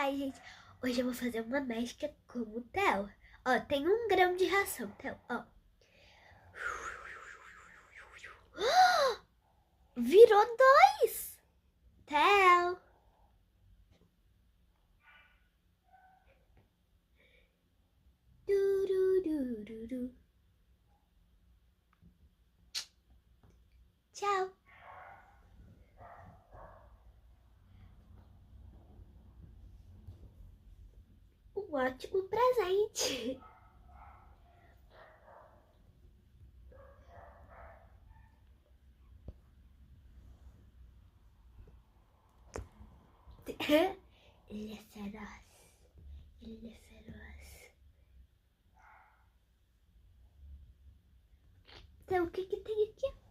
Ai, gente, hoje eu vou fazer uma mágica como o Théo. Ó, tem 1 grama de ração, Théo, ó. Virou 2! Théo. Dururururu. Tchau. Um ótimo presente. Ele é feroz. Ele é feroz. Então, o que tem aqui?